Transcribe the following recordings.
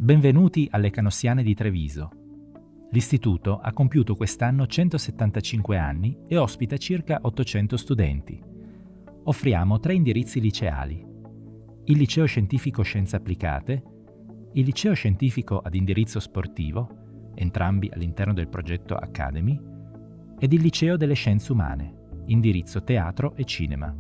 Benvenuti alle Canossiane di Treviso. L'istituto ha compiuto quest'anno 175 anni e ospita circa 800 studenti. Offriamo 3 indirizzi liceali: il Liceo Scientifico Scienze Applicate, il Liceo Scientifico ad indirizzo sportivo, entrambi all'interno del progetto Academy, ed il Liceo delle Scienze Umane, indirizzo teatro e cinema.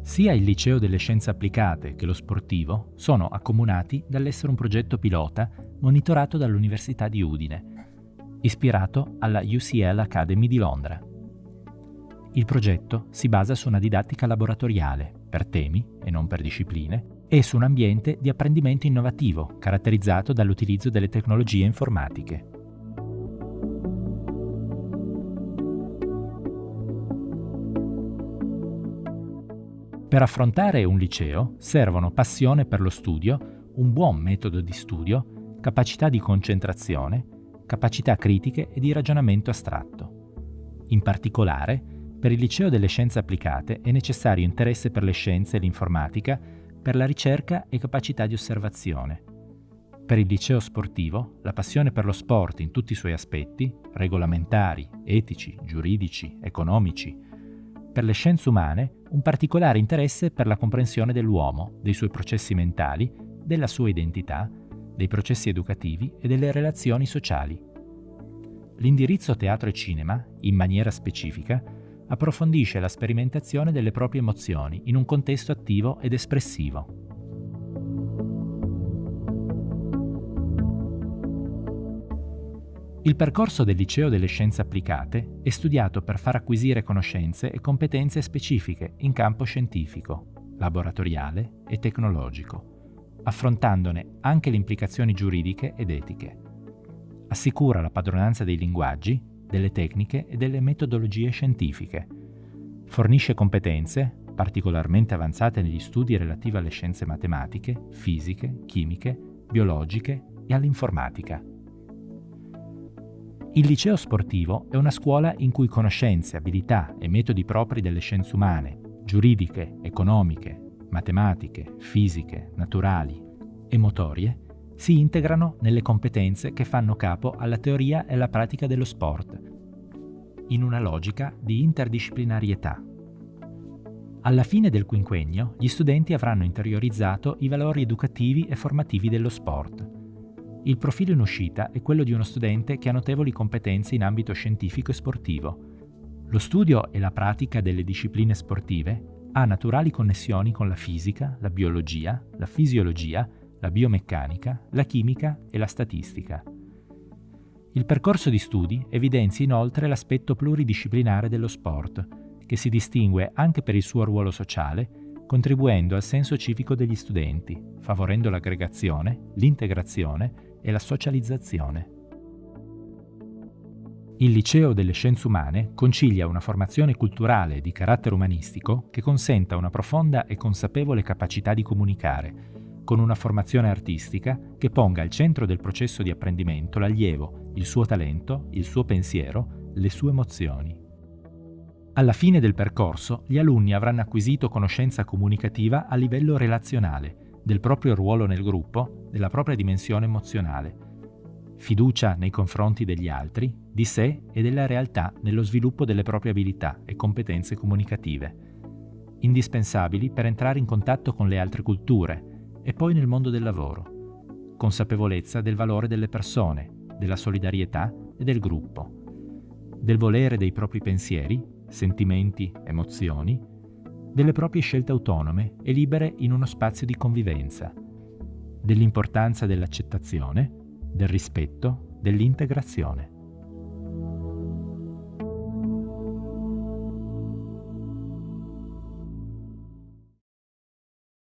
Sia il Liceo delle Scienze Applicate che lo sportivo sono accomunati dall'essere un progetto pilota monitorato dall'Università di Udine, ispirato alla UCL Academy di Londra. Il progetto si basa su una didattica laboratoriale, per temi e non per discipline, e su un ambiente di apprendimento innovativo caratterizzato dall'utilizzo delle tecnologie informatiche. Per affrontare un liceo servono passione per lo studio, un buon metodo di studio, capacità di concentrazione, capacità critiche e di ragionamento astratto. In particolare, per il Liceo delle Scienze Applicate è necessario interesse per le scienze e l'informatica, per la ricerca e capacità di osservazione. Per il liceo sportivo, la passione per lo sport in tutti i suoi aspetti, regolamentari, etici, giuridici, economici. Per le scienze umane, un particolare interesse per la comprensione dell'uomo, dei suoi processi mentali, della sua identità, dei processi educativi e delle relazioni sociali. L'indirizzo teatro e cinema, in maniera specifica, approfondisce la sperimentazione delle proprie emozioni in un contesto attivo ed espressivo. Il percorso del Liceo delle Scienze Applicate è studiato per far acquisire conoscenze e competenze specifiche in campo scientifico, laboratoriale e tecnologico, affrontandone anche le implicazioni giuridiche ed etiche. Assicura la padronanza dei linguaggi, delle tecniche e delle metodologie scientifiche. Fornisce competenze, particolarmente avanzate negli studi relativi alle scienze matematiche, fisiche, chimiche, biologiche e all'informatica. Il liceo sportivo è una scuola in cui conoscenze, abilità e metodi propri delle scienze umane, giuridiche, economiche, matematiche, fisiche, naturali e motorie si integrano nelle competenze che fanno capo alla teoria e alla pratica dello sport, in una logica di interdisciplinarietà. Alla fine del quinquennio, gli studenti avranno interiorizzato i valori educativi e formativi dello sport. Il profilo in uscita è quello di uno studente che ha notevoli competenze in ambito scientifico e sportivo. Lo studio e la pratica delle discipline sportive ha naturali connessioni con la fisica, la biologia, la fisiologia, la biomeccanica, la chimica e la statistica. Il percorso di studi evidenzia inoltre l'aspetto pluridisciplinare dello sport, che si distingue anche per il suo ruolo sociale, contribuendo al senso civico degli studenti, favorendo l'aggregazione, l'integrazione e la socializzazione. Il Liceo delle Scienze Umane concilia una formazione culturale di carattere umanistico che consenta una profonda e consapevole capacità di comunicare, con una formazione artistica che ponga al centro del processo di apprendimento l'allievo, il suo talento, il suo pensiero, le sue emozioni. Alla fine del percorso, gli alunni avranno acquisito conoscenza comunicativa a livello relazionale, del proprio ruolo nel gruppo, della propria dimensione emozionale, fiducia nei confronti degli altri, di sé e della realtà nello sviluppo delle proprie abilità e competenze comunicative, indispensabili per entrare in contatto con le altre culture e poi nel mondo del lavoro, consapevolezza del valore delle persone, della solidarietà e del gruppo, del volere dei propri pensieri, sentimenti, emozioni, delle proprie scelte autonome e libere in uno spazio di convivenza, dell'importanza dell'accettazione, del rispetto, dell'integrazione.